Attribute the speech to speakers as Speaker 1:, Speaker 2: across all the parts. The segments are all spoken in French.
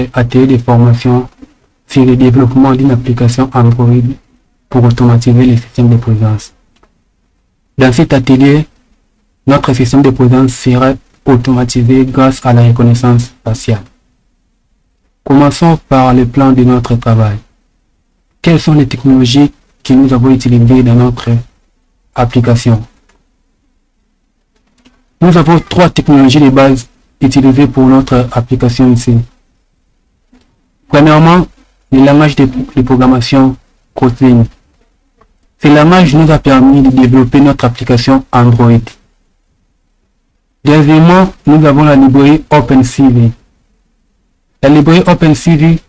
Speaker 1: premier atelier de formation sur le développement d'une application Android pour automatiser les systèmes de présence. Dans cet atelier, notre système de présence sera automatisé grâce à la reconnaissance faciale. Commençons par le plan de notre travail. Quelles sont les technologies que nous avons utilisées dans notre application? Nous avons 3 technologies de base utilisées pour notre application ici. Premièrement, le langage de programmation Kotlin. Ce langage nous a permis de développer notre application Android. Deuxièmement, nous avons la librairie OpenCV. La librairie OpenCV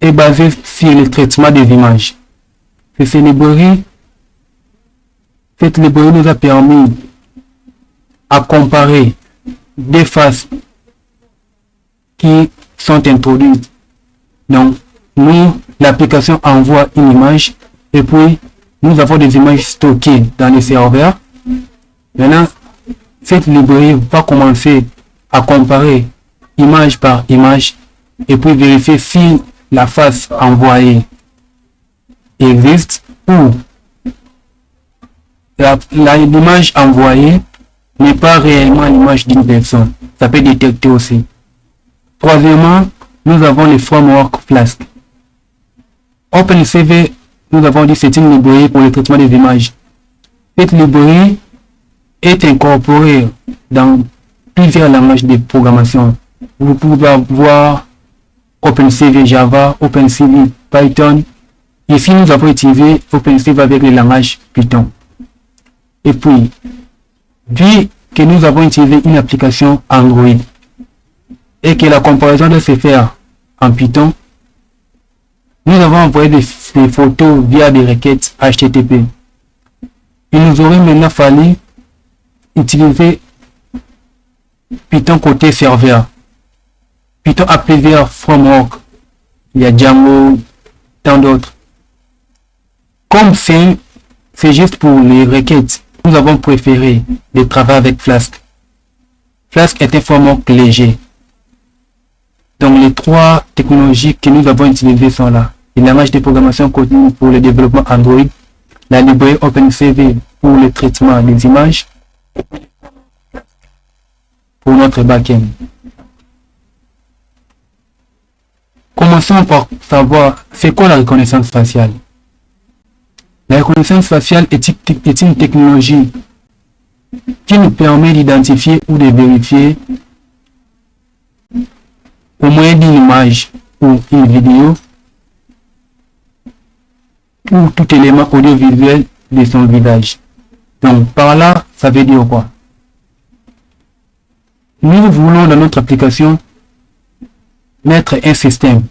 Speaker 1: est basée sur le traitement des images. Cette librairie nous a permis à comparer des faces qui sont introduites. Donc, l'application envoie une image et puis nous avons des images stockées dans les serveurs. Maintenant, cette librairie va commencer à comparer image par image et puis vérifier si la face envoyée existe ou l'image envoyée n'est pas réellement l'image d'une personne. Ça peut détecter aussi. Troisièmement, nous avons le framework Flask. OpenCV, nous avons dit c'est une librairie pour le traitement des images. Cette librairie est incorporée dans plusieurs langages de programmation. Vous pouvez voir OpenCV Java, OpenCV Python. Ici, nous avons utilisé OpenCV avec le langage Python. Et puis, vu que nous avons utilisé une application Android et que la comparaison doit se faire en Python, nous avons envoyé des photos via des requêtes HTTP. Il nous aurait maintenant fallu utiliser Python côté serveur. Python a plusieurs frameworks. Il y a Django, tant d'autres. Comme c'est juste pour les requêtes, nous avons préféré de travailler avec Flask. Flask est un framework léger. Donc les 3 technologies que nous avons utilisées sont là. Le langage de programmation Kotlin pour le développement Android, la librairie OpenCV pour le traitement des images, pour notre backend. Commençons par savoir c'est quoi la reconnaissance faciale. La reconnaissance faciale est une technologie qui nous permet d'identifier ou de vérifier au moyen d'une image ou une vidéo ou tout élément audiovisuel de son visage. Donc par là, ça veut dire quoi? Nous voulons dans notre application mettre un système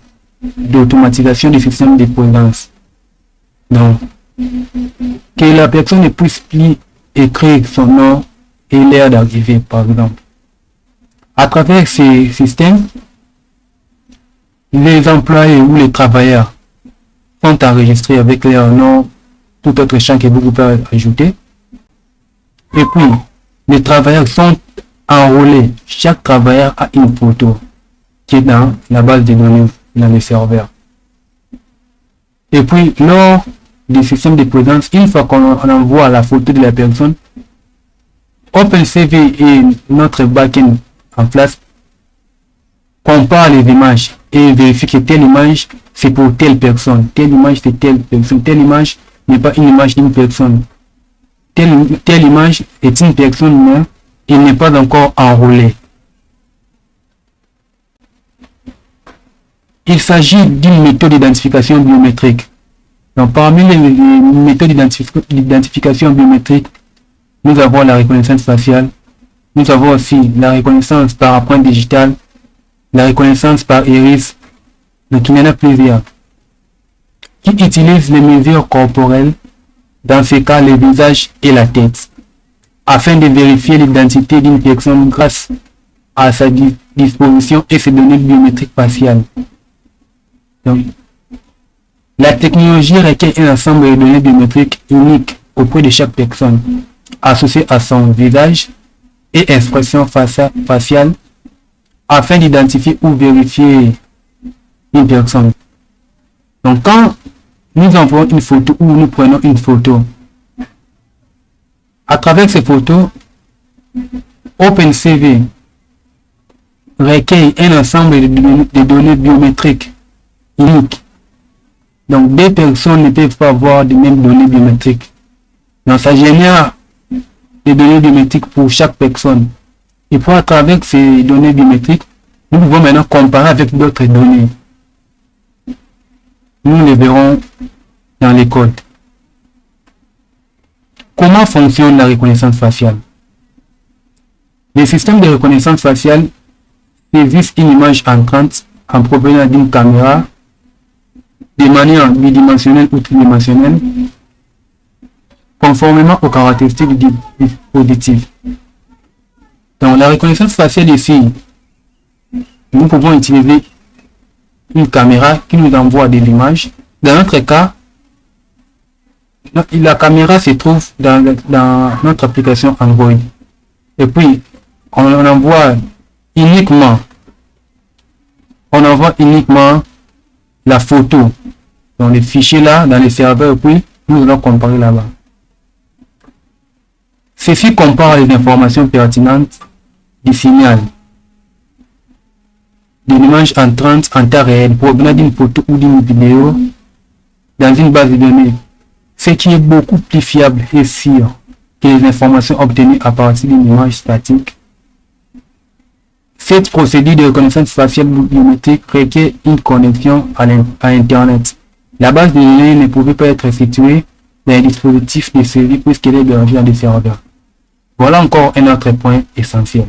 Speaker 1: d'automatisation du système de présence. Donc, que la personne ne puisse plus écrire son nom et l'heure d'arrivée, par exemple. À travers ces systèmes, les employés ou les travailleurs sont enregistrés avec leur nom, tout autre champ que vous pouvez ajouter. Et puis, les travailleurs sont enrôlés. Chaque travailleur a une photo qui est dans la base de données, dans le serveur. Et puis, lors du système de présence, une fois qu'on envoie la photo de la personne, OpenCV et notre backend en place compare les images et vérifie que telle image c'est pour telle personne, telle image c'est telle personne, telle image n'est pas une image d'une personne, telle image est une personne mais il n'est pas encore enrôlé. Il s'agit d'une méthode d'identification biométrique. Donc parmi les méthodes d'identification biométrique, nous avons la reconnaissance faciale, nous avons aussi la reconnaissance par empreinte digitale, la reconnaissance par iris, donc il y en a plusieurs, qui utilisent les mesures corporelles, dans ce cas le visage et la tête, afin de vérifier l'identité d'une personne grâce à sa disposition et ses données biométriques faciales. Donc, la technologie requiert un ensemble de données biométriques uniques auprès de chaque personne, associées à son visage et expression faciale, afin d'identifier ou vérifier une personne. Donc quand nous envoyons une photo ou nous prenons une photo, à travers ces photos, OpenCV recueille un ensemble de données biométriques uniques. Donc deux personnes ne peuvent pas avoir les mêmes données biométriques. Donc ça génère des données biométriques pour chaque personne. Et pour à travers ces données biométriques, nous pouvons maintenant comparer avec d'autres données. Nous les verrons dans les codes. Comment fonctionne la reconnaissance faciale? Les systèmes de reconnaissance faciale saisissent une image entrante en provenant d'une caméra de manière bidimensionnelle ou tridimensionnelle, conformément aux caractéristiques du dispositif. Dans la reconnaissance faciale ici, nous pouvons utiliser une caméra qui nous envoie des images. Dans notre cas, la caméra se trouve dans notre application Android. Et puis, on envoie uniquement la photo dans les fichiers là, dans les serveurs, et puis nous allons comparer là-bas. Ceci compare les informations pertinentes du signal d'une image entrante en temps réel provenant d'une photo ou d'une vidéo dans une base de données, ce qui est beaucoup plus fiable et sûr que les informations obtenues à partir d'une image statique. Cette procédure de reconnaissance faciale biométrique requiert une connexion à Internet. La base de données ne pouvait pas être située dans un dispositif de série puisqu'elle est hébergée dans des serveurs. Voilà encore un autre point essentiel.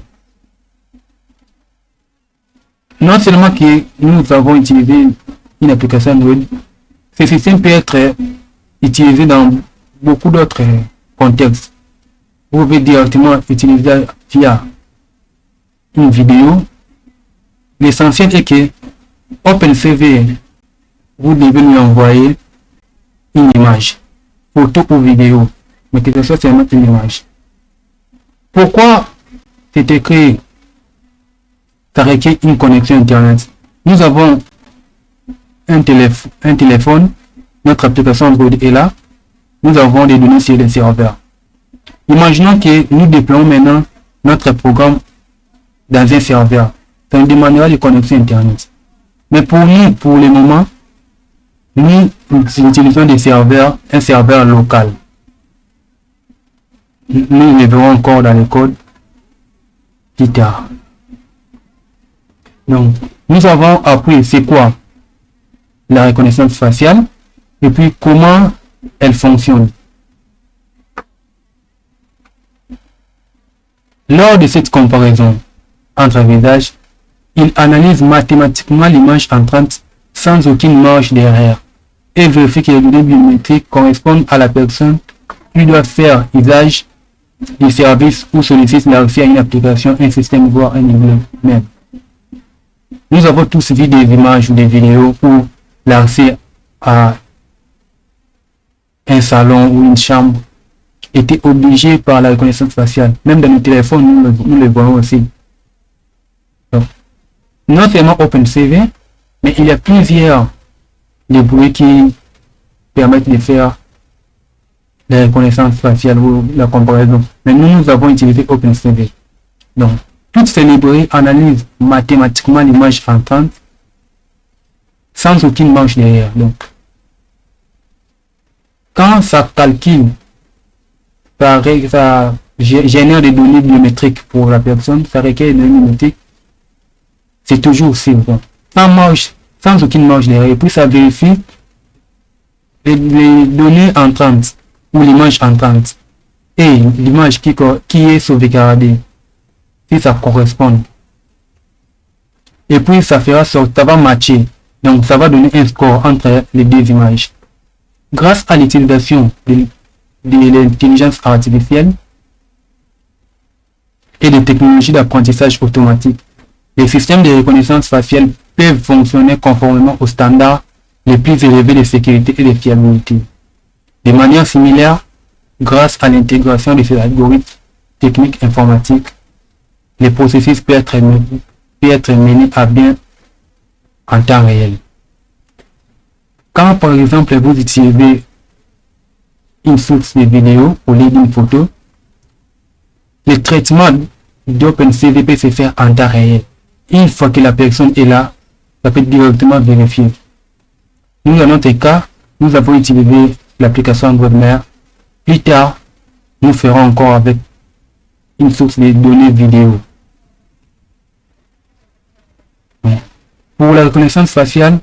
Speaker 1: Non seulement que nous avons utilisé une application Android, ce système peut être utilisé dans beaucoup d'autres contextes. Vous pouvez directement utiliser via une vidéo. L'essentiel est que OpenCV, vous devez lui envoyer une image, photo ou vidéo, mais que ce soit seulement une image. Pourquoi c'est écrit ça requiert une connexion Internet? Nous avons un téléphone, notre application Android est là, nous avons des données sur les serveurs. Imaginons que nous déployons maintenant notre programme dans un serveur. Ça nous demandera de connexion Internet. Mais pour nous, pour le moment, nous utilisons des serveurs, un serveur local. Nous le verrons encore dans le code plus tard. Donc, nous avons appris c'est quoi la reconnaissance faciale et puis comment elle fonctionne. Lors de cette comparaison entre visages, il analyse mathématiquement l'image entrante sans aucune marge d'erreur et vérifie que les données biométriques correspondent à la personne qui doit faire usage du service ou sollicite l'accès à une application, un système, voire un niveau même. Nous avons tous vu des images ou des vidéos où l'accès à un salon ou une chambre était obligé par la reconnaissance faciale. Même dans nos téléphones, nous le voyons aussi. Donc, non seulement OpenCV, mais il y a plusieurs librairies qui permettent de faire la reconnaissance faciale ou la comparaison. Mais nous avons utilisé OpenCV. Donc, toutes ces librairies analysent mathématiquement l'image entrante sans aucune marge derrière. Donc, quand ça calcule, ça génère des données biométriques pour la personne, ça requiert des données biométriques, c'est toujours aussi bon. Sans aucune marge derrière. Et puis ça vérifie les données entrantes ou l'image entrante et l'image qui est sauvegardée, si ça correspond. Et puis ça fera sorte, ça va matcher. Donc ça va donner un score entre les deux images. Grâce à l'utilisation de l'intelligence artificielle et des technologies d'apprentissage automatique, les systèmes de reconnaissance faciale peuvent fonctionner conformément aux standards les plus élevés de sécurité et de fiabilité. De manière similaire, grâce à l'intégration de ces algorithmes techniques informatiques, les processus peuvent être menés à bien en temps réel. Quand par exemple vous utilisez une source de vidéo au lieu d'une photo, le traitement d'OpenCV peut se faire en temps réel. Une fois que la personne est là, ça peut directement vérifier. Nous, dans notre cas, nous avons utilisé l'application AndroidMare. Plus tard, nous ferons encore avec une source de données vidéo. Pour la reconnaissance faciale,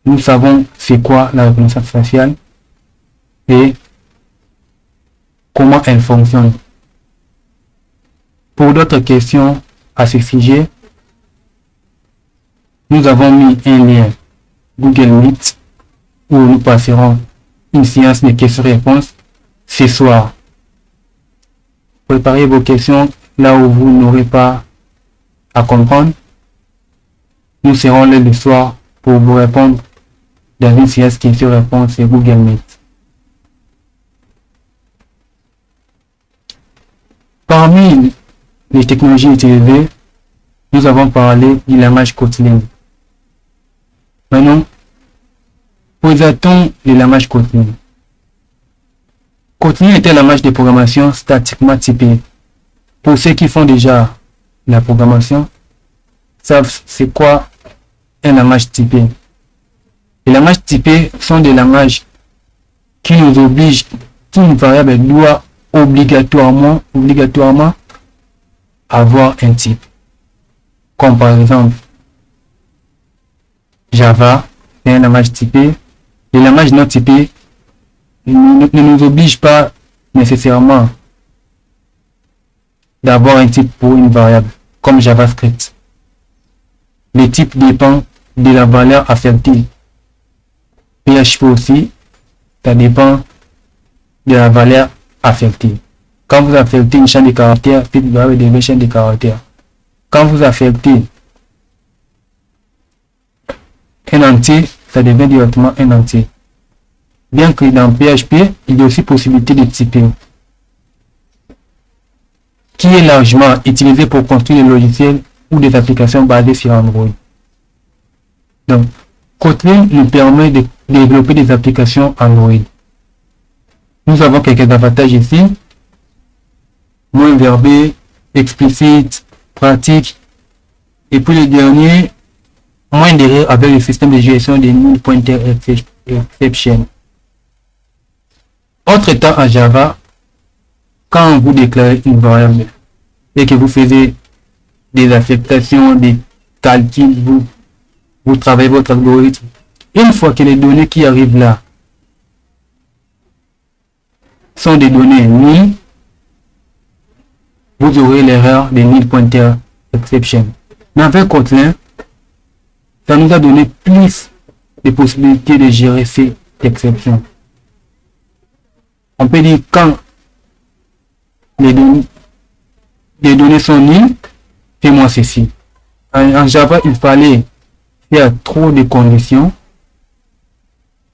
Speaker 1: nous savons c'est quoi la reconnaissance faciale et comment elle fonctionne. Pour d'autres questions à ce sujet, nous avons mis un lien Google Meet où nous passerons une séance de questions-réponses ce soir. Préparez vos questions là où vous n'aurez pas à comprendre. Nous serons là le soir pour vous répondre dans une séance questions-réponses sur Google Meet. Parmi les technologies utilisées, nous avons parlé du langage Kotlin. Maintenant, posons le langage Kotlin. Kotlin est un langage de programmation statiquement typé. Pour ceux qui font déjà la programmation, savent c'est quoi un langage typé. Les langages typés sont des langages qui nous obligent qu'une variable doit obligatoirement avoir un type. Comme par exemple Java, c'est un langage typé. Les langages non typés ne nous obligent pas nécessairement d'avoir un type pour une variable, comme JavaScript. Le type dépend de la valeur affectée. PHP aussi, ça dépend de la valeur affectée. Quand vous affectez une chaîne de caractères, puis vous avez des chaînes de caractères. Quand vous affectez un entier, ça devient directement un entier. Bien que dans PHP, il y a aussi possibilité de typer, qui est largement utilisé pour construire des logiciels ou des applications basées sur Android. Donc, Kotlin nous permet de développer des applications Android. Nous avons quelques avantages ici. Moins verbé, explicite, pratique. Et puis le dernier, moins d'erreurs avec le système de gestion des null pointer exception. Autre temps en Java, quand vous déclarez une variable et que vous faisiez des affectations, des calculs, vous travaillez votre algorithme. Une fois que les données qui arrivent là sont des données nulles, vous aurez l'erreur de null pointer exception. Mais avec Kotlin, ça nous a donné plus de possibilités de gérer ces exceptions. On peut dire quand les données sont nulles, fais-moi ceci. En Java, il fallait faire trop de conditions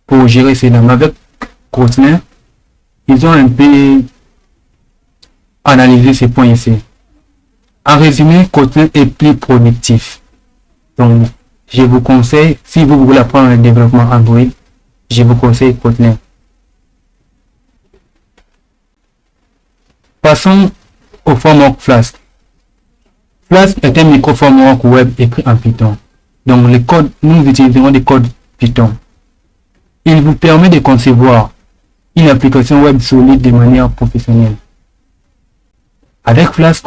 Speaker 1: pour gérer cela. Mais avec Kotlin, ils ont un peu analysé ces points ici. En résumé, Kotlin est plus productif. Donc, je vous conseille, si vous voulez apprendre le développement Android, je vous conseille Kotlin. Passons au framework Flask. Flask est un micro-framework web écrit en Python. Donc, les codes, nous utiliserons des codes Python. Il vous permet de concevoir une application web solide de manière professionnelle. Avec Flask,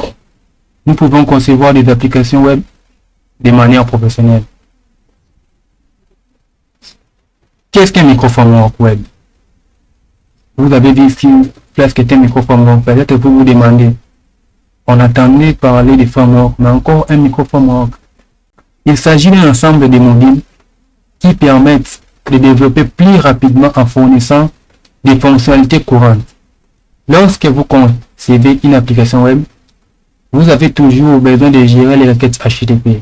Speaker 1: nous pouvons concevoir des applications web de manière professionnelle. Qu'est-ce qu'un micro-framework web? Vous avez dit si Flask est un micro-framework, peut-être vous vous demandez, on attendait parler de framework, mais encore un micro-framework. Il s'agit d'un ensemble de modules qui permettent de développer plus rapidement en fournissant des fonctionnalités courantes. Lorsque vous concevez une application web, vous avez toujours besoin de gérer les requêtes HTTP,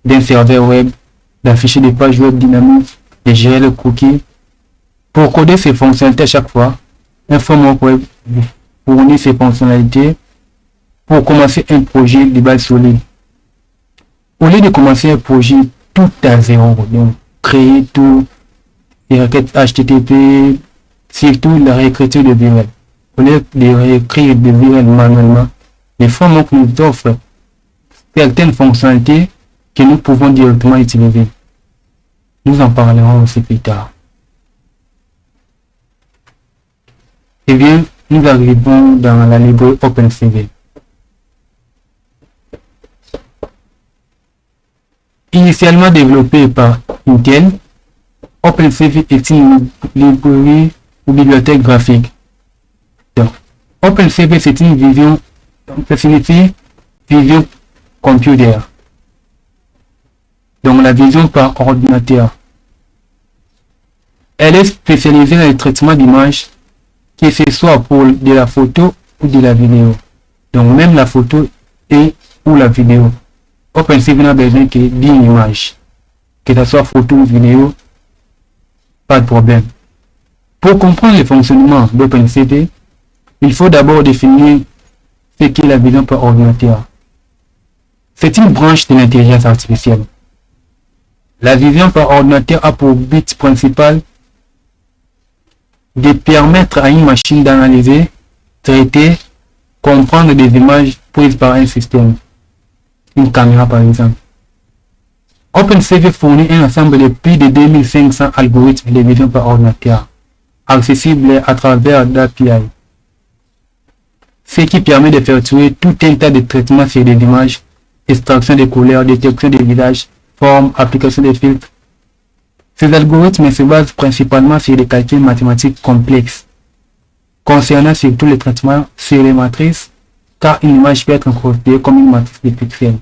Speaker 1: d'un serveur web, d'afficher des pages web dynamiques, de gérer le cookie. Pour coder ces fonctionnalités à chaque fois, un framework web fournit ces fonctionnalités pour commencer un projet de base solide. Au lieu de commencer un projet tout à zéro, donc créer tout, les requêtes HTTP, surtout la réécriture de URL. Au lieu de réécrire des URL manuellement, les frameworks nous offrent certaines fonctionnalités que nous pouvons directement utiliser. Nous en parlerons aussi plus tard. Eh bien, nous arrivons dans la librairie OpenCV. Initialement développée par Intel, OpenCV est une librairie ou bibliothèque graphique. Donc, OpenCV, c'est une vision, ça signifie vision computer. Donc, la vision par ordinateur. Elle est spécialisée dans le traitement d'images, que ce soit pour de la photo ou de la vidéo. Donc, même la photo et ou la vidéo. OpenCV n'a besoin que d'une image. Que ce soit photo ou vidéo, pas de problème. Pour comprendre le fonctionnement d'OpenCV, il faut d'abord définir ce qu'est la vision par ordinateur. C'est une branche de l'intelligence artificielle. La vision par ordinateur a pour but principal de permettre à une machine d'analyser, traiter, comprendre des images prises par un système, une caméra par exemple. OpenCV fournit un ensemble de plus de 2500 algorithmes de vision par ordinateur, accessibles à travers l'API, ce qui permet d'effectuer tout un tas de traitements sur des images, extraction des couleurs, détection des visages, formes, application des filtres. Ces algorithmes se basent principalement sur des calculs mathématiques complexes, concernant surtout les traitements sur les matrices, car une image peut être considérée comme une matrice de pixels.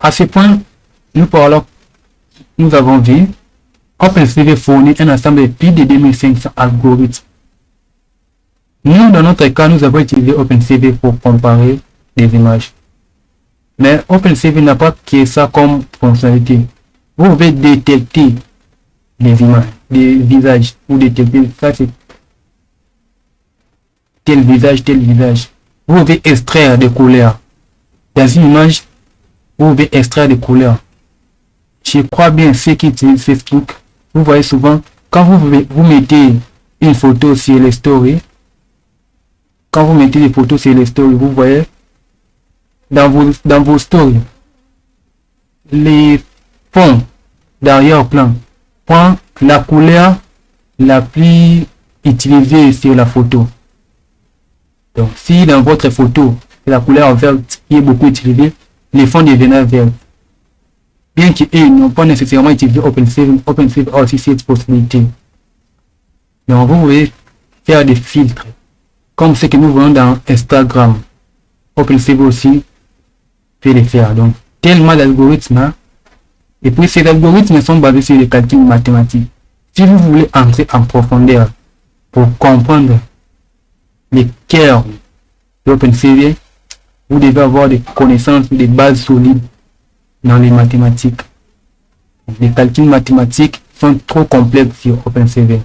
Speaker 1: À ce point, nous avons vu OpenCV fournit un ensemble de plus de 2500 algorithmes. Nous, dans notre cas, nous avons utilisé OpenCV pour comparer des images. Mais OpenCV n'a pas que ça comme fonctionnalité. Vous pouvez détecter des images, des visages, ou détecter ça c'est tel visage, tel visage. Vous pouvez extraire des couleurs. Dans une image, vous pouvez extraire des couleurs. Je crois bien ceux qui utilisent Facebook, vous voyez souvent, quand vous mettez une photo sur les stories, quand vous mettez des photos sur les stories, vous voyez dans vos stories, les fonds d'arrière-plan prend la couleur la plus utilisée sur la photo. Donc, si dans votre photo, la couleur verte qui est beaucoup utilisée, les fonds deviennent verts. Bien qu'ils n'ont pas nécessairement utilisé OpenCV, OpenCV a aussi cette possibilité. Donc, vous pouvez faire des filtres, comme ce que nous voyons dans Instagram. OpenCV aussi peut les faire. Donc, tellement d'algorithmes, hein? Et puis ces algorithmes sont basés sur les calculs mathématiques. Si vous voulez entrer en profondeur pour comprendre les cœurs d'OpenCV, vous devez avoir des connaissances, des bases solides dans les mathématiques. Les calculs mathématiques sont trop complexes sur OpenCV.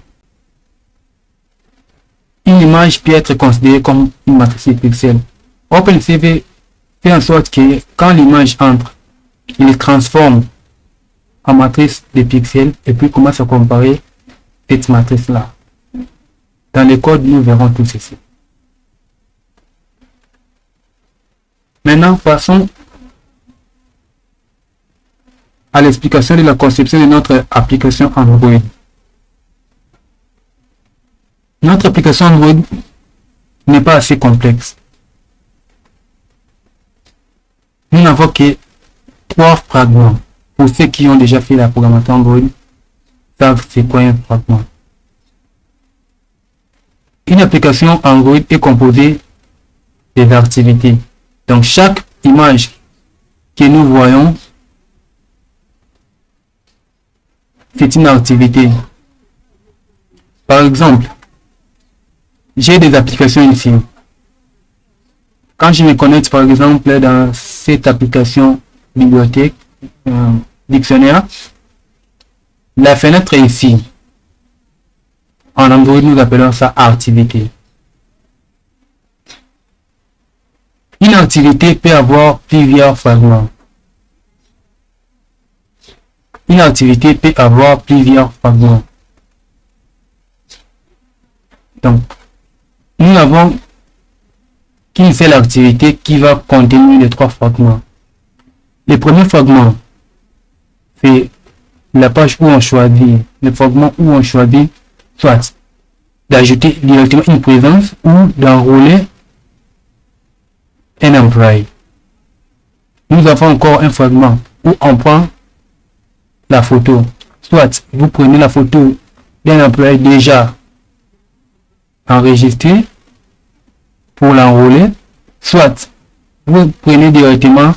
Speaker 1: Une image peut être considérée comme une matrice de pixels. OpenCV fait en sorte que quand l'image entre, il transforme en matrice de pixels et puis commence à comparer cette matrice là. Dans le code, nous verrons tout ceci. Maintenant, passons à l'explication de la conception de notre application Android. Notre application Android n'est pas assez complexe. Nous n'avons que 3 fragments. Pour ceux qui ont déjà fait la programmation Android, savent c'est quoi un fragment. Une application Android est composée des activités. Donc chaque image que nous voyons, c'est une activité. Par exemple, j'ai des applications ici. Quand je me connecte par exemple dans cette application bibliothèque, dictionnaire, la fenêtre est ici. En Android, nous appelons ça activité. Une activité peut avoir plusieurs fragments. Une activité peut avoir plusieurs fragments. Donc, nous n'avons qu'une seule activité qui va contenir les 3 fragments. Le premier fragment, c'est la page où on choisit, le fragment où on choisit soit d'ajouter directement une présence ou d'enrôler un employé. Nous avons encore un fragment où on prend la photo. Soit vous prenez la photo d'un employé déjà enregistré pour l'enrôler, soit vous prenez directement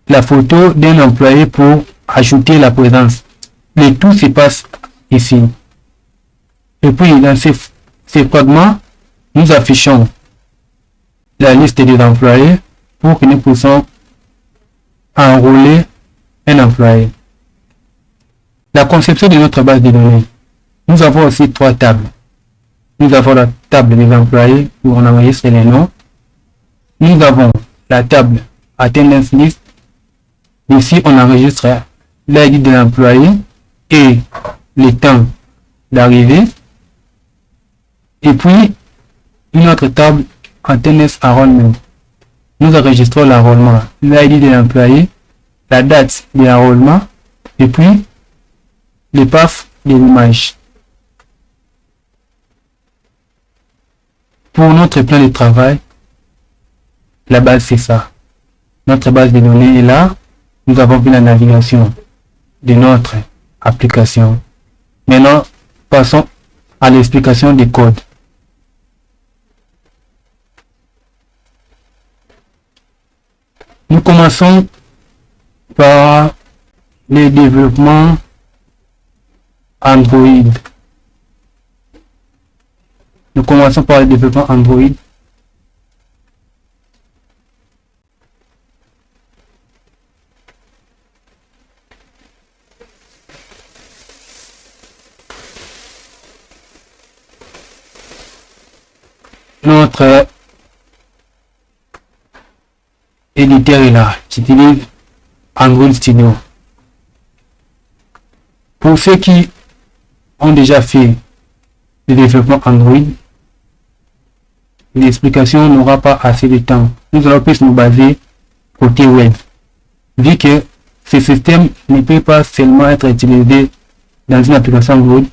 Speaker 1: la photo d'un employé pour ajouter la présence. Le tout se passe ici. Et puis dans ces fragments, nous affichons la liste des employés pour que nous puissions enrôler un employé. La conception de notre base de données. Nous avons aussi 3 tables. Nous avons la table des employés où on enregistre les noms. Nous avons la table attendance list. Ici, on enregistre l'ID de l'employé et le temps d'arrivée. Et puis, une autre table attendance enrollment. Nous enregistrons l'enrôlement, l'ID de l'employé, la date de l'enrôlement et puis le path de l'image. Pour notre plan de travail, la base c'est ça. Notre base de données est là. Nous avons vu la navigation de notre application. Maintenant, passons à l'explication des codes. Nous commençons par le développement Android. Nous commençons par le développement Android. Notre éditeur est là. J'utilise Android Studio. Pour ceux qui ont déjà fait le développement Android, l'explication n'aura pas assez de temps. Nous allons plus nous baser côté web. Vu que ce système ne peut pas seulement être utilisé dans une application Android,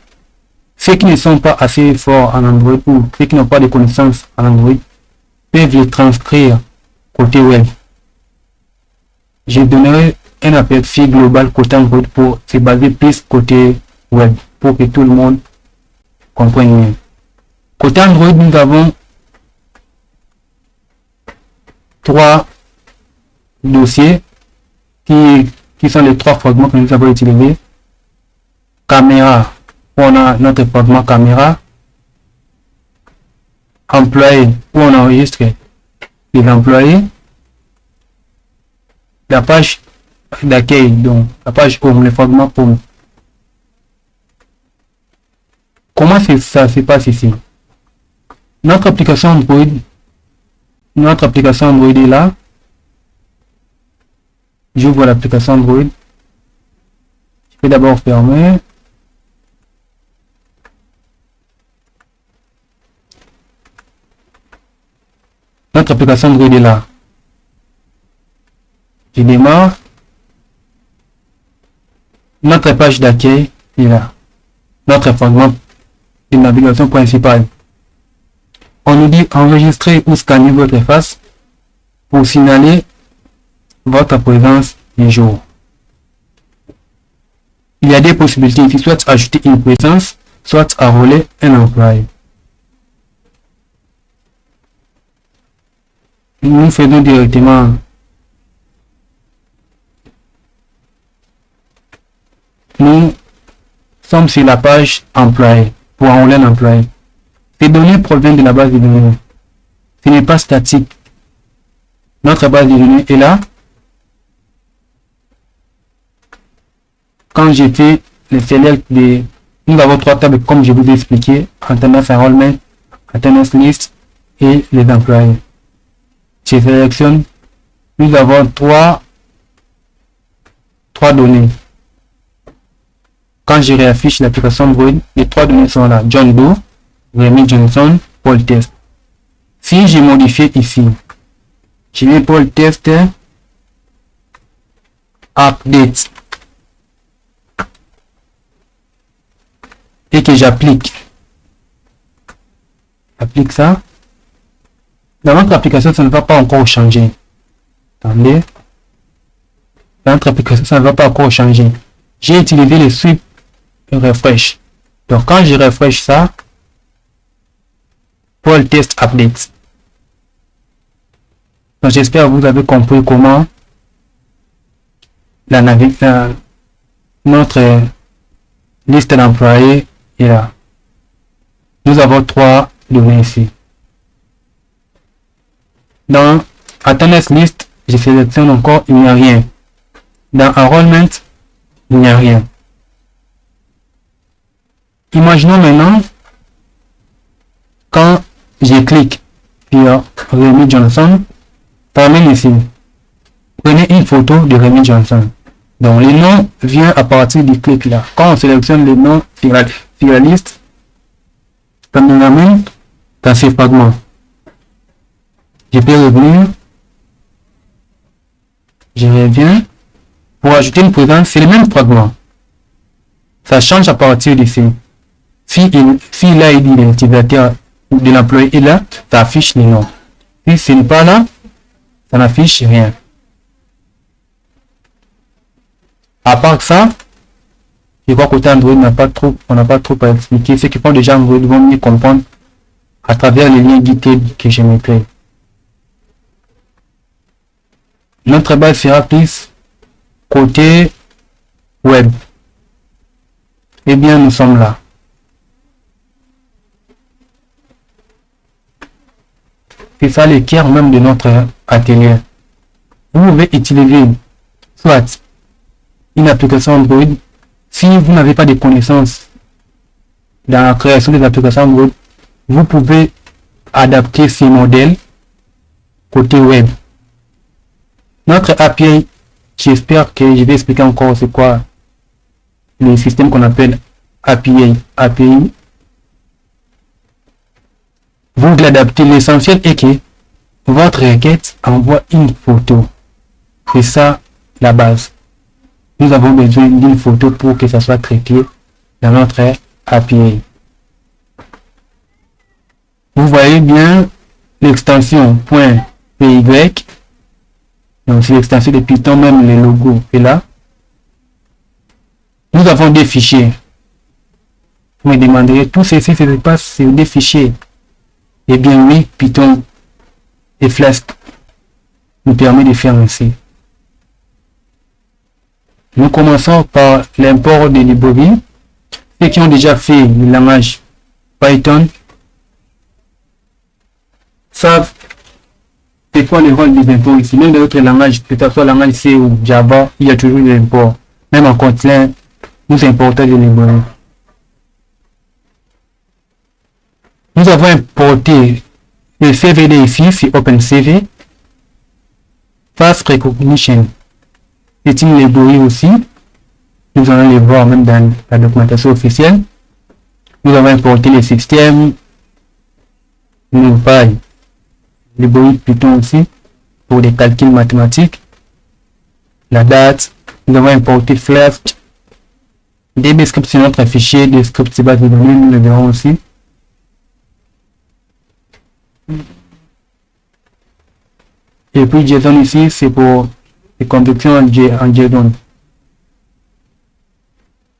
Speaker 1: ceux qui ne sont pas assez forts en Android ou ceux qui n'ont pas de connaissances en Android peuvent le transcrire côté web. Je donnerai un aperçu global côté Android pour se baser plus côté web pour que tout le monde comprenne mieux. Côté Android, nous avons 3 dossiers qui sont les 3 fragments que nous avons utilisés. Caméra, où on a notre fragment caméra. Employé, où on enregistre les employés. La page d'accueil, donc la page home, le fragment home. Comment ça se passe ici? Notre application Android est là. J'ouvre l'application Android. Je vais d'abord fermer. Notre application Android est là. Je démarre. Notre page d'accueil est là. Notre fragment de navigation principale. On nous dit enregistrer ou scanner votre face pour signaler votre présence du jour. Il y a des possibilités ici, soit ajouter une présence, soit enrôler un employé. Nous faisons directement nous sommes sur la page employé pour enrôler un employé. Ces données proviennent de la base de données. Ce n'est pas statique. Notre base de données est là. Quand j'ai fait le select nous avons 3 tables comme je vous ai expliqué, attendance enrollment, attendance list et les employés. Je sélectionne, nous avons trois données. quand je réaffiche l'application Android, les 3 données sont là. John Doe, Remy Johnson, Paul Test. Si j'ai modifié ici, je mets Paul Test update et que j'applique ça, dans notre application, ça ne va pas encore changer. Attendez. Dans notre application, ça ne va pas encore changer. J'ai utilisé le sweep refresh. Donc, quand je refresh ça, Paul Test Update. Donc, j'espère que vous avez compris comment notre liste d'employés est là. Nous avons 3 données ici. Dans Attendance List, je sélectionne encore, il n'y a rien. Dans Enrollment, il n'y a rien. Imaginons maintenant, quand je clique sur Remy Johnson, termine ici. Prenez une photo de Remy Johnson. Donc, le nom vient à partir du clic là. Quand on sélectionne le nom sur la liste, ça nous amène dans ces fragments. Je peux revenir. Je reviens. Pour ajouter une présence, c'est le même fragment. Ça change à partir d'ici. Si là, il dit l'utilisateur de l'employé est là, ça affiche le nom. Si ce n'est pas là, ça n'affiche rien. À part ça, je crois qu'au Android, on n'a pas trop à expliquer. Ceux qui font déjà Android vont mieux comprendre à travers les liens GitHub que je mettrai. Notre base sera plus côté web. Eh bien, nous sommes là. C'est ça le cœur même de notre atelier. Vous pouvez utiliser soit une application Android. Si vous n'avez pas de connaissances dans la création des applications Android, vous pouvez adapter ces modèles côté web. Notre API, j'espère que je vais expliquer encore c'est quoi le système qu'on appelle API. Vous l'adaptez. L'essentiel est que votre requête envoie une photo. C'est ça la base. Nous avons besoin d'une photo pour que ça soit traité dans notre API. Vous voyez bien l'extension .py. Donc c'est l'extension de Python, même le logo est là. Nous avons des fichiers. Vous me demanderez, tout ceci se passe sur des fichiers. Eh bien oui, Python et Flask nous permet de faire ainsi. Nous commençons par l'import des librairies. Ceux qui ont déjà fait le langage Python savent c'est quoi le rôle des imports ici. Même dans d'autres langages, que ce soit langage C ou Java, il y a toujours des imports. Même en Kotlin, nous importons des librairies. Nous avons importé le CVD ici, c'est OpenCV. Face Recognition, c'est une librairie aussi. Nous allons les voir même dans la documentation officielle. Nous avons importé le système, NumPy, librairie Python aussi, pour les calculs mathématiques. La date, nous avons importé Flask. DBScript, c'est notre fichier de script de base de données, nous le verrons aussi. Et puis JSON ici, c'est pour les conversions en JSON.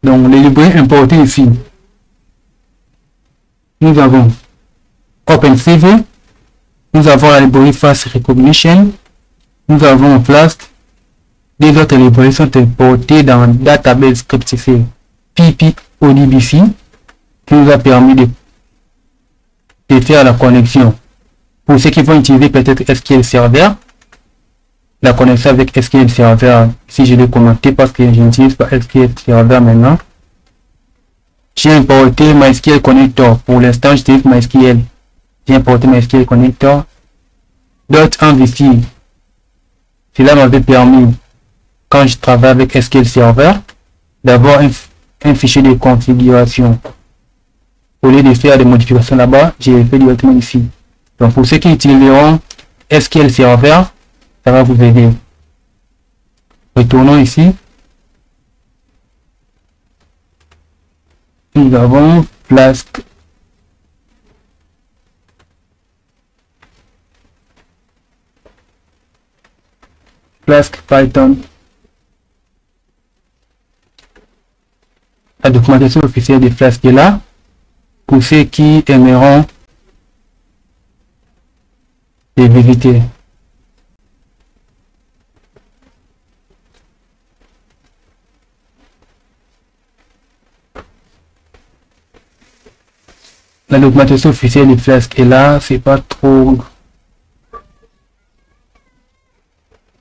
Speaker 1: Donc, les librairies importées ici, nous avons OpenCV, nous avons la librairie Face Recognition, nous avons Flask. Les autres librairies sont importées dans Database Scriptifié PyPodbc, qui nous a permis de faire la connexion. Pour ceux qui vont utiliser peut-être SQL Server, la connexion avec SQL Server, si je l'ai commenté parce que je n'utilise pas SQL Server maintenant. J'ai importé MySQL Connector. Pour l'instant, j'utilise MySQL. J'ai importé MySQL Connector. .mvc. Cela m'avait permis, quand je travaille avec SQL Server, d'avoir un fichier de configuration. Au lieu de faire des modifications là-bas, j'ai fait directement ici. Donc pour ceux qui utiliseront SQL Server, ça va vous aider. Retournons ici. Nous avons Flask. Flask Python. La documentation officielle de Flask est là. Pour ceux qui aimeront les vérités. La documentation officielle de Flask est là, c'est pas trop.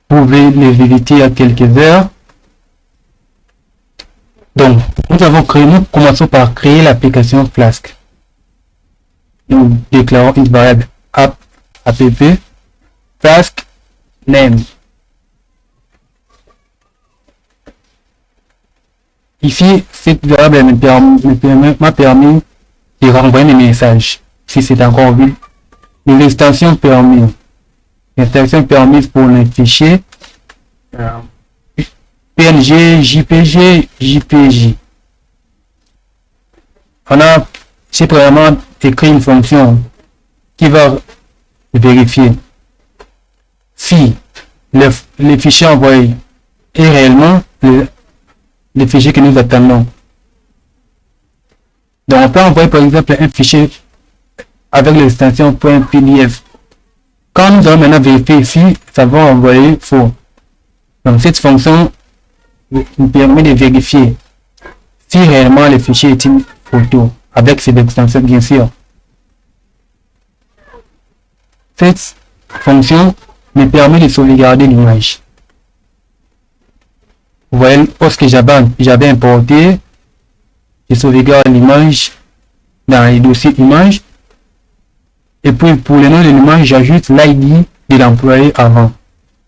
Speaker 1: Vous pouvez les vérifier à quelques heures. Donc, nous commençons par créer l'application Flask. Nous déclarons une variable app Flask name. Ici, cette variable m'a permis de renvoyer des messages. Si c'est encore vu, les extensions permises. L'extension permise pour les fichiers PNG, JPG, JPJ. J'ai premièrement écrit une fonction qui va vérifier si le fichier envoyé est réellement le fichier que nous attendons. Donc on peut envoyer par exemple un fichier avec l'extension .pdf. Quand nous allons maintenant vérifier ici, ça va envoyer faux. Donc cette fonction nous permet de vérifier si réellement le fichier est une photo avec cette extension bien sûr. Cette fonction me permet de sauvegarder l'image. Vous voyez, lorsque j'avais importé, je sauvegarde l'image dans les dossiers images. Et puis pour le nom de l'image, j'ajoute l'ID de l'employé avant.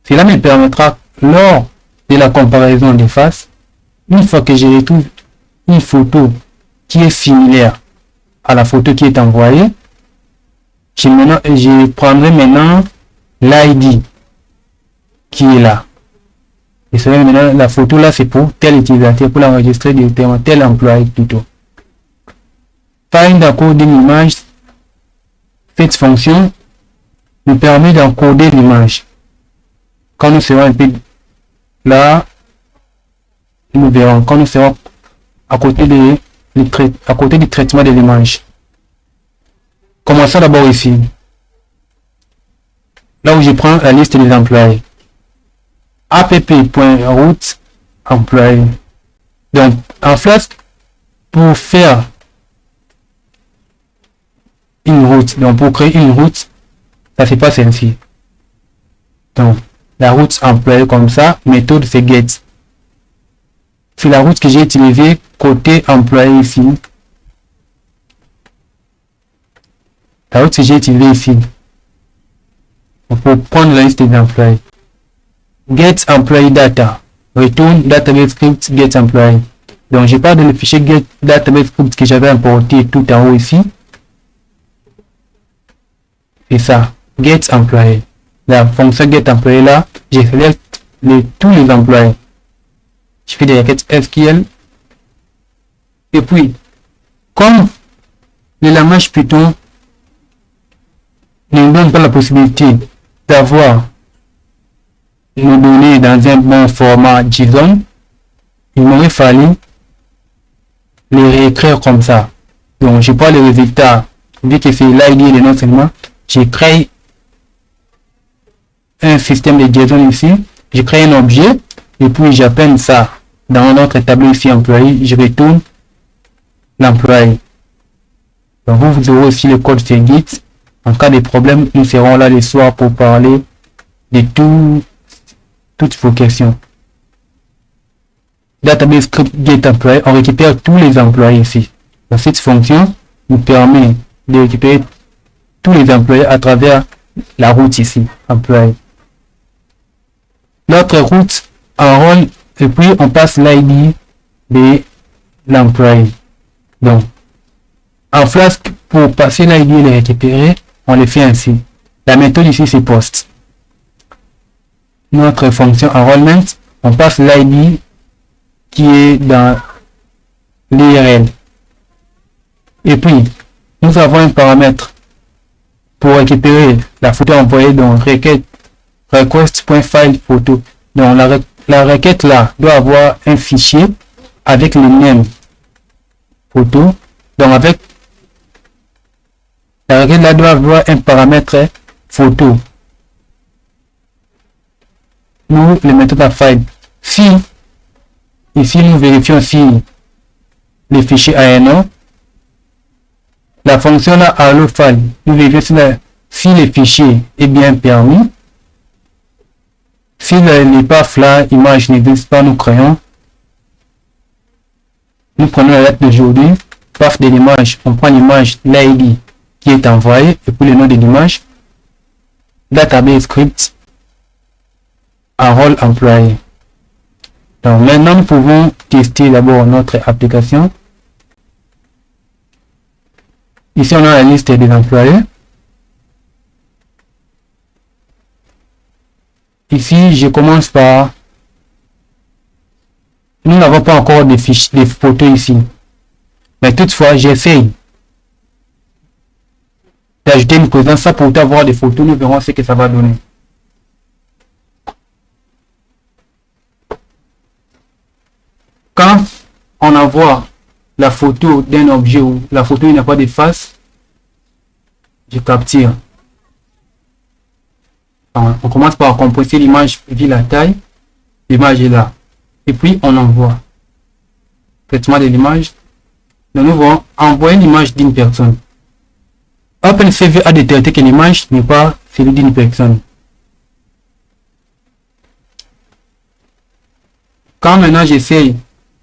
Speaker 1: Cela me permettra, lors de la comparaison des faces, une fois que je retrouve une photo qui est similaire à la photo qui est envoyée, je prendrai maintenant l'ID qui est là. Et c'est maintenant la photo là, c'est pour tel utilisateur, pour l'enregistrer directement, tel employé plutôt. Find encode une image. Cette fonction nous permet d'encoder l'image. Quand nous serons un peu là, nous verrons quand nous serons à côté du traitement de l'image. Commençons d'abord ici. Là où je prends la liste des employés. app.route employé. Donc en Flask, pour faire une route, donc pour créer une route, ça c'est pas celle-ci. Donc la route employée comme ça, méthode c'est get. C'est la route que j'ai utilisée côté employé ici. La route que j'ai utilisée ici. Pour prendre la liste des employés. Get employee data. Retourne database script get employee. Donc je parle de le fichier get database script que j'avais importé tout en haut ici. C'est ça. Get employee. La fonction get employee là, j'ai sélectionné tous les employés. Je fais des requêtes SQL. Et puis, comme le langage Python ne nous donne pas la possibilité d'avoir nos données dans un bon format JSON, il m'aurait fallu les réécrire comme ça. Donc, je prends le résultat, vu que c'est l'ID et le nom seulement, je crée un système de JSON ici, je crée un objet, et puis j'appelle ça dans notre tableau ici employé, je retourne l'employé. Donc vous aurez aussi le code sur Git. En cas de problème, nous serons là le soir pour parler de toutes vos questions. Database script get employé, on récupère tous les employés ici. Donc cette fonction nous permet de récupérer tous les employés à travers la route ici, employé. Notre route enrôle et puis on passe l'ID de l'employé. Donc, en Flask, pour passer l'ID et le récupérer, on le fait ainsi. La méthode ici, c'est post. Notre fonction enrollment, on passe l'ID qui est dans l'URL. Et puis, nous avons un paramètre pour récupérer la photo envoyée dans requête request.file photo. Donc, la requête là doit avoir un fichier avec le même photo. Donc, avec la requête là doit avoir un paramètre photo. Nous le mettons dans file. Si ici nous vérifions si le fichier a un nom, la fonction là allo file, nous vérifions si le fichier est bien permis. Si le path là, image n'existe pas, nous créons. Nous prenons la date d'aujourd'hui, path de l'image, on prend l'image, l'ID qui est envoyé, et puis le nom de l'image, database script, rôle employé. Donc maintenant nous pouvons tester d'abord notre application. Ici on a la liste des employés. Ici je commence par, nous n'avons pas encore de fiches, des photos ici, mais toutefois j'essaye d'ajouter une présence. Ça pour avoir des photos, nous verrons ce que ça va donner. Quand on envoie la photo d'un objet où la photo n'a pas de face, je capture. On commence par compresser l'image vu la taille. L'image est là. Et puis on envoie. Traitement de l'image. Nous allons envoyer l'image d'une personne. OpenCV a détecté que l'image n'est pas celle d'une personne. Quand maintenant j'essaye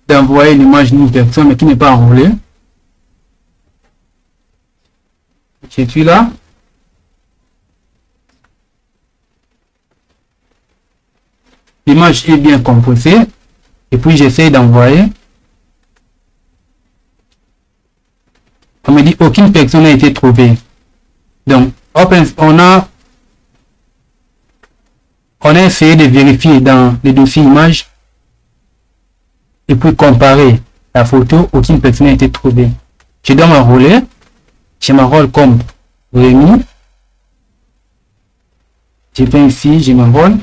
Speaker 1: d'envoyer l'image d'une personne mais qui n'est pas enrôlée, je suis là. L'image est bien compressée et puis j'essaie d'envoyer. On me dit aucune personne n'a été trouvée. Donc on a essayé de vérifier dans le dossier image et puis comparer la photo. Aucune personne n'a été trouvée. Je dois m'enrôler. Je m'enrôle comme Rémi. Je viens ici, je m'enrôle.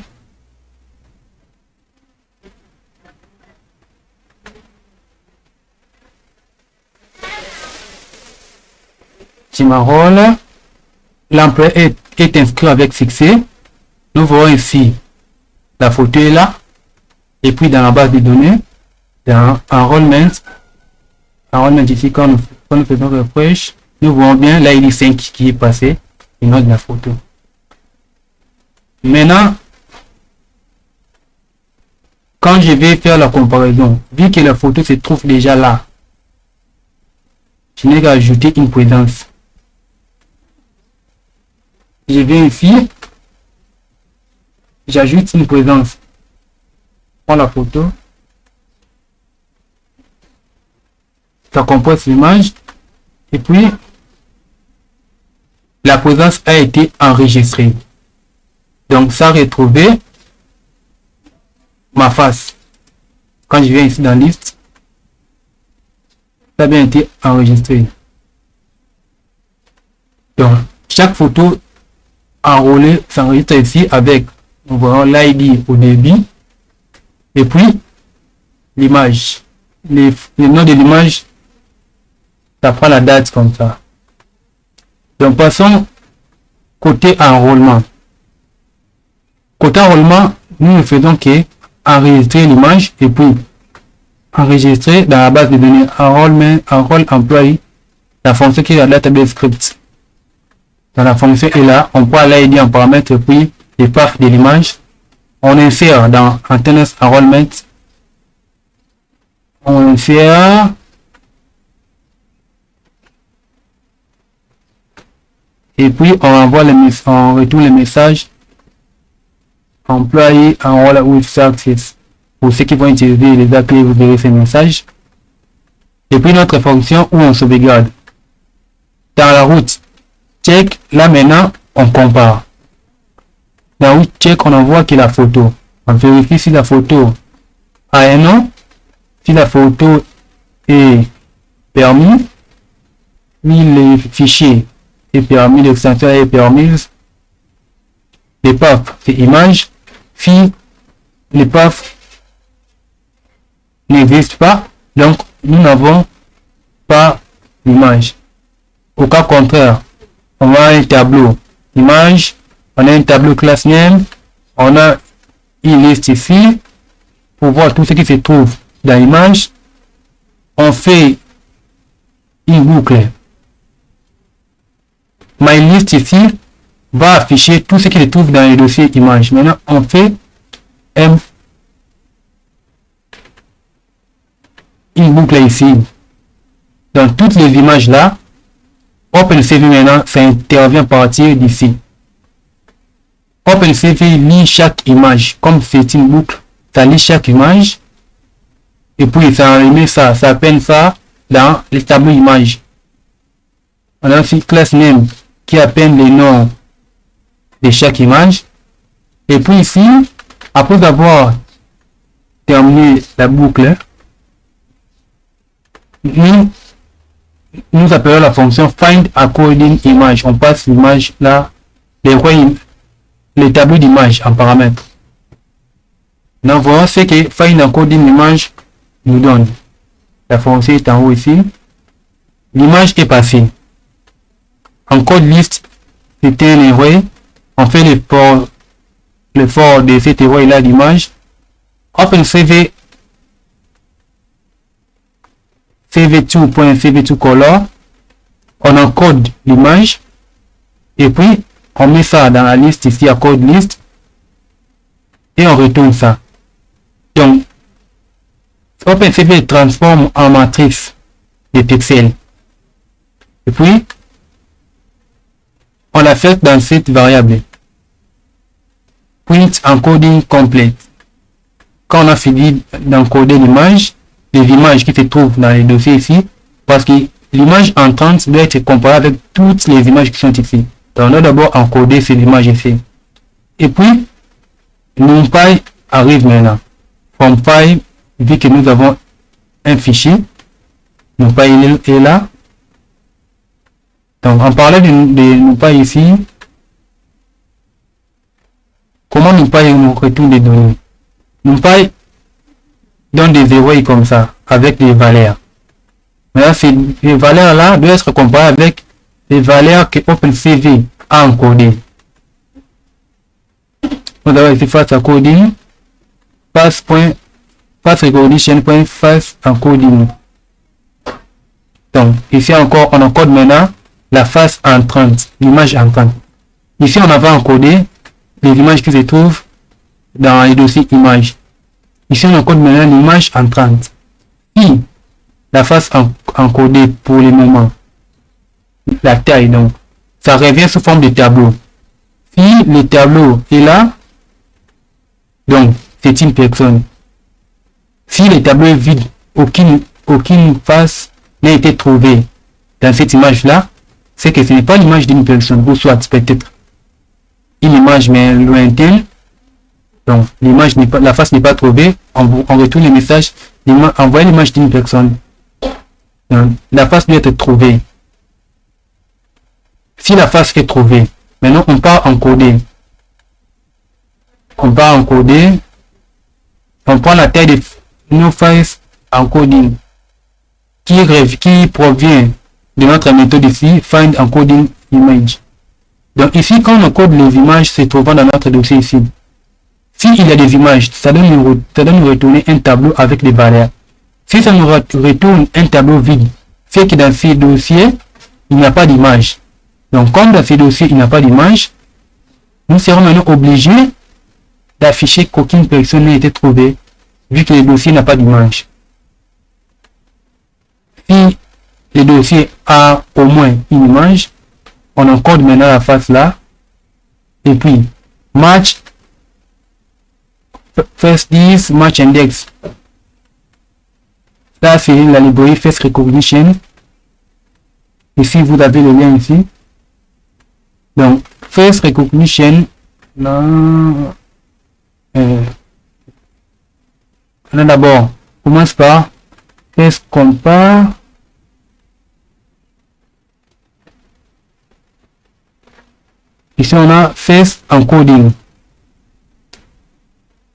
Speaker 1: Je m'enrôle. L'employé est inscrit avec succès. Nous voyons ici la photo est là. Et puis dans la base de données, dans enrollment ici, quand nous faisons refresh, nous voyons bien l'ID 5 qui est passé et non de la photo. Maintenant, quand je vais faire la comparaison, vu que la photo se trouve déjà là, je n'ai qu'à ajouter une présence. Je viens ici, j'ajoute une présence. Je prends la photo, ça compresse l'image et puis la présence a été enregistrée. Donc ça a retrouvé ma face. Quand je viens ici dans liste, ça a bien été enregistré. Donc chaque photo enrôlée s'enregistre ici avec, nous voyons l'ID au début et puis l'image, le nom de l'image, ça prend la date comme ça. Donc passons côté enrôlement. Côté enrôlement, nous ne faisons que enregistrer l'image et puis enregistrer dans la base de données enroll employee, la fonction qui est la database script. Dans la fonction est là, on prend l'ID en paramètre et puis les paths de l'image. On insère dans Antennas Enrollment. On insère et puis on envoie on retourne le message employé enroll with success. Pour ceux qui vont utiliser les API, vous verrez ces messages. Et puis notre fonction où on sauvegarde. Dans la route, check, là maintenant, on compare. Dans la route, check, on envoie que la photo. On vérifie si la photo a un nom, si la photo est permis, si le fichier est permis, l'extension est permise, les paths, c'est image, si les paths n'existent pas, donc nous n'avons pas l'image. Au cas contraire, on a un tableau image, on a un tableau class name, on a une liste ici pour voir tout ce qui se trouve dans l'image. On fait une boucle. MyList ici va afficher tout ce qui se trouve dans le dossier image. Maintenant, on fait une boucle ici. Dans toutes les images là, OpenCV maintenant, ça intervient à partir d'ici. OpenCV lit chaque image. Comme c'est une boucle, ça lit chaque image. Et puis ça remet ça appelle ça dans les tableaux images. On a aussi class name qui appelle les noms de chaque image. Et puis ici, après avoir terminé la boucle, nous appelons la fonction find according image. On passe l'image là, les tableaux d'image en paramètres. Maintenant, voilà ce que find according image nous donne. La fonction est en haut ici. L'image est passée. En code list, c'était un array. On fait l'effort de cet array là d'image. OpenCV cv2.cv2color, on encode l'image et puis on met ça dans la liste ici à code list et on retourne ça. Donc OpenCV transforme en matrice de pixels et puis on la fait dans cette variable print encoding complete. Quand on a fini d'encoder l'image, les images qui se trouvent dans les dossiers ici, parce que l'image entrante doit être comparée avec toutes les images qui sont ici. Donc on doit d'abord encoder ces images ici. Et puis, NumPy arrive maintenant. From file, vu que nous avons un fichier, NumPy est là. Donc en parlant de NumPy ici, comment NumPy nous retourne des données? NumPy donne des arrays comme ça, avec des valeurs. Maintenant, ces valeurs-là doivent être comparées avec les valeurs que OpenCV a encodées. On va ici face encoding, face recognition.face encoding. Donc, ici encore, on encode maintenant la face entrante, l'image entrante. Ici, on avait encodé les images qui se trouvent dans les dossiers images. Ici, on encode maintenant l'image entrante. Si la face encodée pour le moment, la taille, donc, ça revient sous forme de tableau. Si le tableau est là, donc, c'est une personne. Si le tableau est vide, aucune face n'a été trouvée dans cette image-là, c'est que ce n'est pas l'image d'une personne, ou soit peut-être une image mais lointaine. Donc, l'image n'est pas, la face n'est pas trouvée, on retourne le message, envoyer l'image d'une personne. Donc, la face doit être trouvée. Si la face est trouvée, maintenant on part encoder. On prend la taille de nos faces encoding qui provient de notre méthode ici, find encoding image. Donc ici, quand on encode les images se trouvant dans notre dossier ici, s'il y a des images, ça doit nous retourner un tableau avec des valeurs. Si ça nous retourne un tableau vide, c'est que dans ces dossiers, il n'y a pas d'image. Donc comme dans ces dossiers, il n'y a pas d'image, nous serons maintenant obligés d'afficher qu'aucune personne n'a été trouvée, vu que le dossier n'a pas d'image. Si le dossier a au moins une image, on encode maintenant la face là, et puis match first is match index Là, c'est la librairie Face Recognition. Ici, vous avez le lien ici. Donc, Face Recognition, on a d'abord, commence par Face Compare. Ici, on a Face Encoding.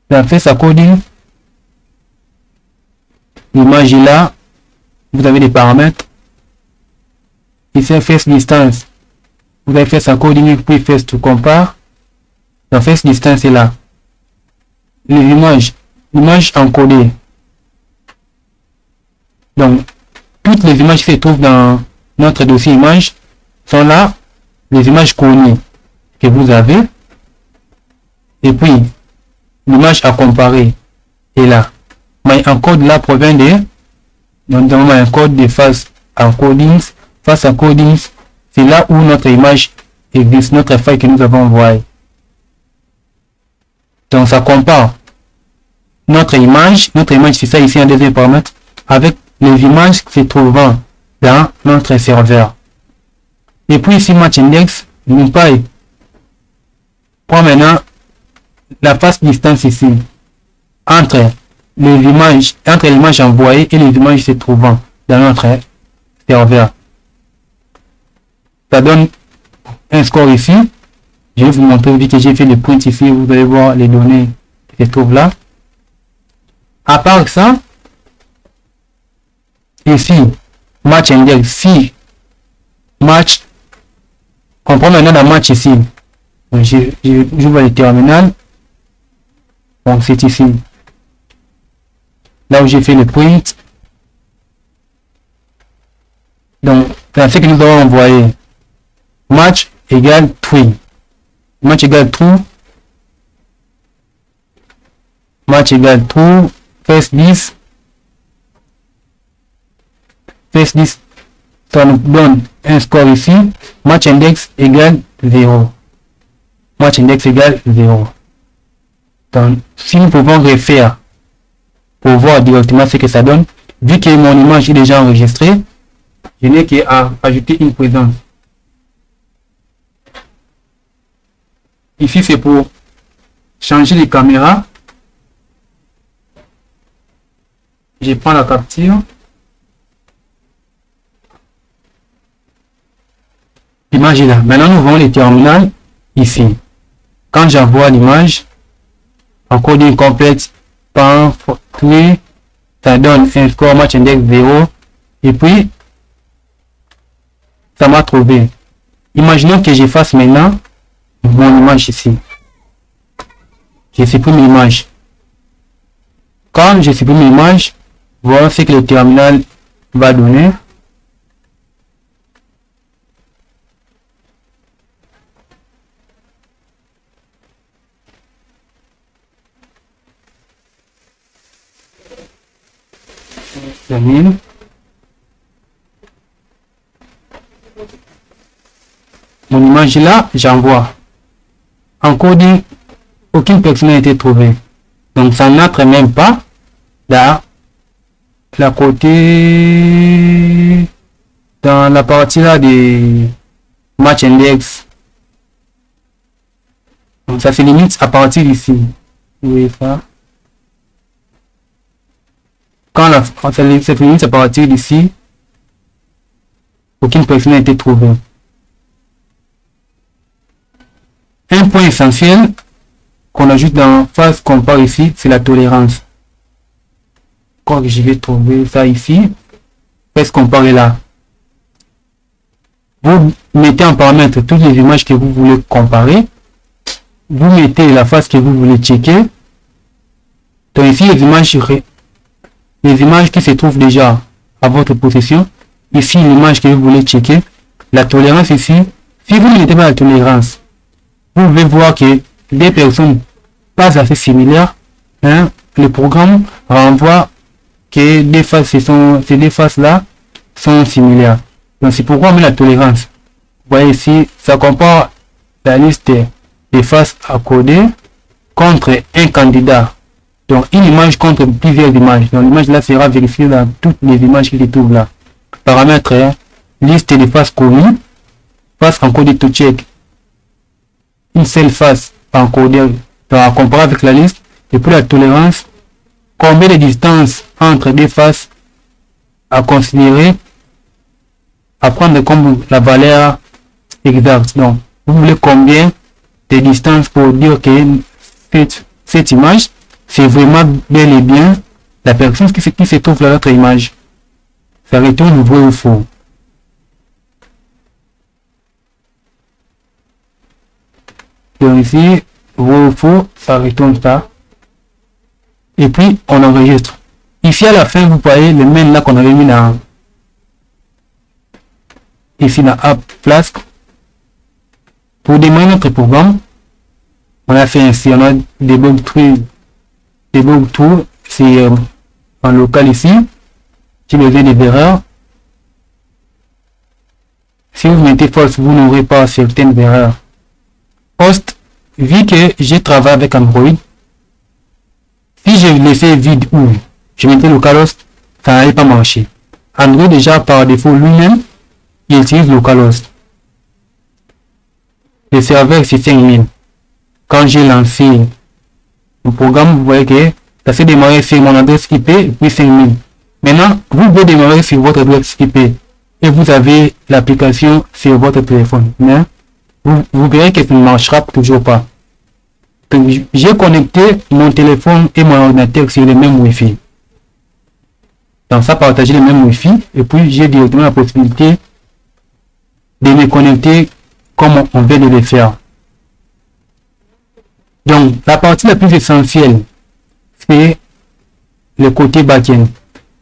Speaker 1: Dans Face Encoding, l'image est là. Vous avez des paramètres. Ici, Face Distance. Vous avez Face Encoding puis Face to Compare. Dans Face Distance est là. L'image encodée. Donc, toutes les images qui se trouvent dans notre dossier images sont là. Les images connues que vous avez. Et puis, l'image à comparer est là. Mais encode là provient de, notamment un code de Face Encodings. Face Encodings, c'est là où notre image existe, notre file que nous avons envoyé. Donc, ça compare notre image c'est ça ici en deuxième paramètre, avec les images qui se trouvent dans notre serveur. Et puis ici, Match Index, nous prend maintenant la face distance ici entre l'image envoyée et les images se trouvant dans notre serveur. Ça donne un score ici. Je vais vous montrer vu que j'ai fait le print ici. Vous allez voir les données qui se trouvent là. À part ça, ici, Match Index, si match, on prend maintenant la match ici. Je vois le terminal. Donc c'est ici. Là où j'ai fait le print. Donc, c'est ce que nous avons envoyé. Match égale true. Match égale true. Match égale true. Face 10. Face 10. Ça nous donne un score ici. Match index égale 0. Match index égale 0. Donc, si nous pouvons refaire pour voir directement ce que ça donne, vu que mon image est déjà enregistrée, je n'ai qu'à ajouter une présence. Ici, c'est pour changer les caméras. Je prends la capture. L'image est là. Maintenant, nous voyons les terminaux ici. Quand j'envoie l'image, encoding complète par clé, ça donne un score match index 0. Et puis, ça m'a trouvé. Imaginons que j'efface maintenant mon image ici. Je supprime l'image. Quand je supprime l'image, voilà ce que le terminal va donner. Termine. Mon image là, j'envoie. Encoding, aucune personne n'a été trouvée. Donc ça n'entre même pas dans la côté, dans la partie là des match index. Donc ça se limite à partir d'ici. Vous voyez ça? Quand ça se limite à partir d'ici, aucune personne n'a été trouvée. Un point essentiel qu'on ajoute dans Face Compare ici, c'est la tolérance. Quand je vais trouver ça ici, Face Compare est là. Vous mettez en paramètre toutes les images que vous voulez comparer. Vous mettez la face que vous voulez checker. Donc ici, les images qui se trouvent déjà à votre possession. Ici, l'image que vous voulez checker. La tolérance ici. Si vous ne mettez pas la tolérance, vous pouvez voir que des personnes pas assez similaires, le programme renvoie que des faces, ces deux faces là sont similaires. Donc c'est pourquoi on met la tolérance. Vous voyez ici, ça compare la liste des faces à coder contre un candidat Donc, une image contre plusieurs images. Donc, l'image là sera vérifiée dans toutes les images qui se trouvent là. Paramètres, hein, liste de faces communes, face encodée to check. Une seule face encodée à comparer avec la liste. Et puis la tolérance, combien de distance entre deux faces à considérer, à prendre comme la valeur exacte. Donc, vous voulez combien de distance pour dire que cette image, c'est vraiment bel et bien la personne qui se trouve dans notre image. Ça retourne vrai ou faux. Donc ici, vrai ou faux, ça retourne ça. Et puis, on enregistre. Ici, à la fin, vous voyez le mail là qu'on avait mis dans ici dans App Flask. Pour démarrer notre programme, on a fait ainsi, on a debug tout, c'est en local ici. J'ai besoin des erreurs. Si vous mettez false, vous n'aurez pas certaines erreurs. Host, vu que j'ai travaillé avec Android, si je laissais vide ou je mettais localhost, ça n'allait pas marcher. Android déjà par défaut lui-même, il utilise localhost. Le serveur c'est 5000. Quand j'ai lancé le programme, vous voyez que ça s'est démarré sur mon adresse IP et puis 5000. Maintenant, vous pouvez démarrer sur votre adresse IP et vous avez l'application sur votre téléphone. Mais vous verrez que ça ne marchera toujours pas. J'ai connecté mon téléphone et mon ordinateur sur le même Wi-Fi. Donc ça partager le même Wi-Fi et puis j'ai directement la possibilité de me connecter comme on vient de le faire. Donc la partie la plus essentielle, c'est le côté backend.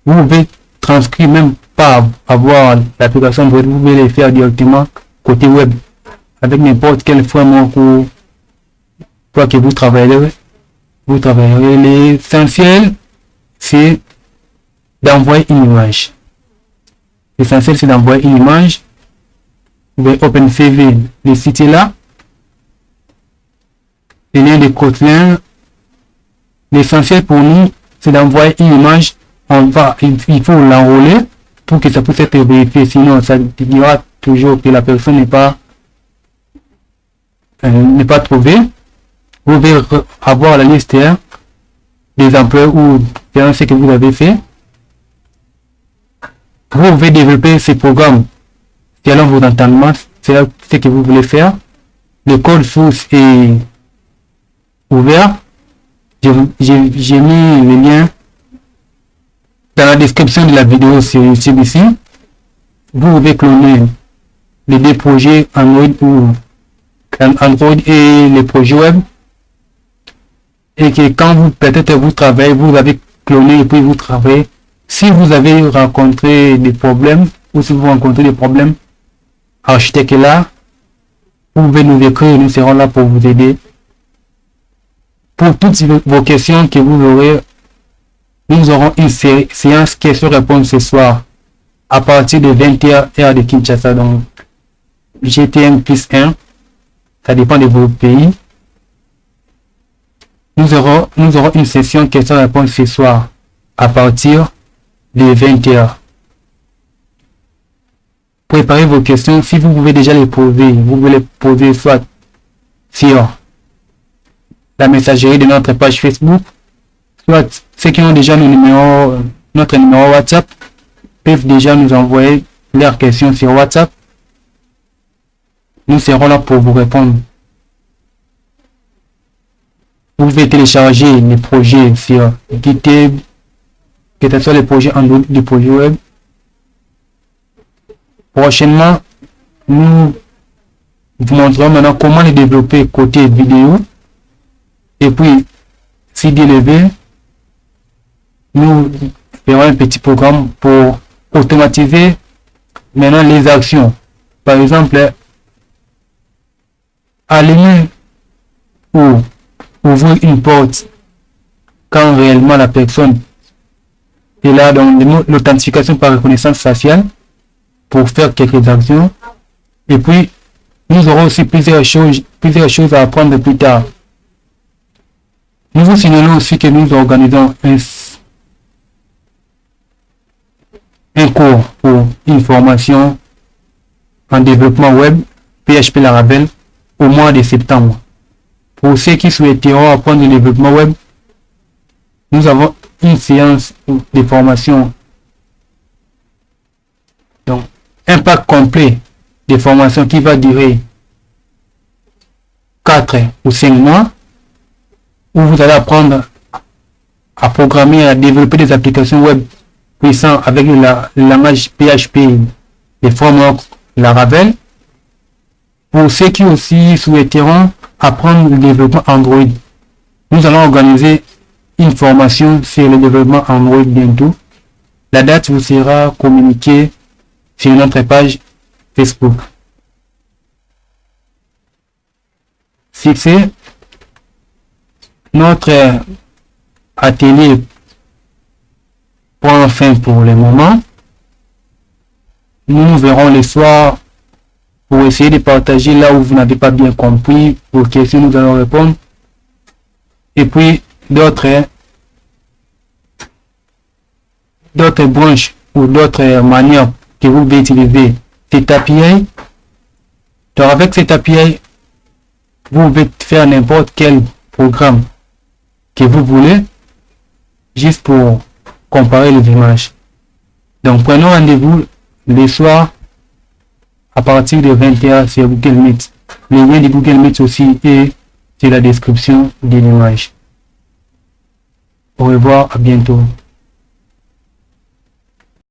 Speaker 1: Vous pouvez transcrire même pas avoir l'application, vous pouvez le faire directement côté web avec n'importe quel framework ou quoi que vous travaillerez. L'essentiel, c'est d'envoyer une image. L'essentiel, c'est d'envoyer une image. Vous pouvez OpenCV, le site est là. Le lien de Kotlin. L'essentiel pour nous, c'est d'envoyer une image. Il faut l'enrôler pour que ça puisse être vérifié. Sinon, ça dira toujours que la personne n'est pas trouvée. Vous pouvez avoir la liste des emplois ou ce que vous avez fait. Vous pouvez développer ce programme selon vos entendements, c'est ce que vous voulez faire. Le code source est ouvert. J'ai mis le lien dans la description de la vidéo sur YouTube ici. Vous pouvez cloner les deux projets Android et les projets web. Et que quand vous peut-être vous travaillez, vous avez cloné et puis vous travaillez. Si vous avez rencontré des problèmes ou si vous rencontrez des problèmes, architecte est là, vous pouvez nous écrire, nous serons là pour vous aider. Pour toutes vos questions que vous aurez, nous aurons une séance questions-réponses ce soir à partir de 20h heure de Kinshasa. Donc GTM plus 1, ça dépend de vos pays. Nous aurons une session questions-réponses ce soir à partir de 20h. Préparez vos questions. Si vous pouvez déjà les poser, vous pouvez les poser soit sur la messagerie de notre page Facebook, soit ceux qui ont déjà notre numéro WhatsApp peuvent déjà nous envoyer leurs questions sur WhatsApp. Nous serons là pour vous répondre. Vous pouvez télécharger les projets sur GitHub, que ce soit les projets Android, les projets web. Prochainement, nous vous montrerons maintenant comment les développer côté vidéo. Et puis, si Dieu le veut, nous ferons un petit programme pour automatiser maintenant les actions. Par exemple, allumer ou ouvrir une porte quand réellement la personne est là dans l'authentification par reconnaissance faciale pour faire quelques actions. Et puis, nous aurons aussi plusieurs choses à apprendre plus tard. Nous vous signalons aussi que nous organisons un cours pour une formation en développement web PHP Laravel au mois de septembre. Pour ceux qui souhaiteront apprendre le développement web, nous avons une séance de formation. Donc, un pack complet de formation qui va durer 4 ou 5 mois, où vous allez apprendre à programmer, à développer des applications web puissantes avec le langage PHP, les frameworks Laravel. Pour ceux qui aussi souhaiteront apprendre le développement Android, nous allons organiser une formation sur le développement Android bientôt. La date vous sera communiquée sur notre page Facebook. C'est notre atelier prend fin pour le moment. Nous nous verrons le soir pour essayer de partager là où vous n'avez pas bien compris, pour questions nous allons répondre. Et puis d'autres branches ou d'autres manières que vous pouvez utiliser cet API. Donc avec cet API, vous pouvez faire n'importe quel programme que vous voulez, juste pour comparer les images. Donc prenons rendez-vous le soir à partir de 20h sur Google Meet. Le lien de Google Meet aussi est sur la description de l'image. Au revoir, à bientôt.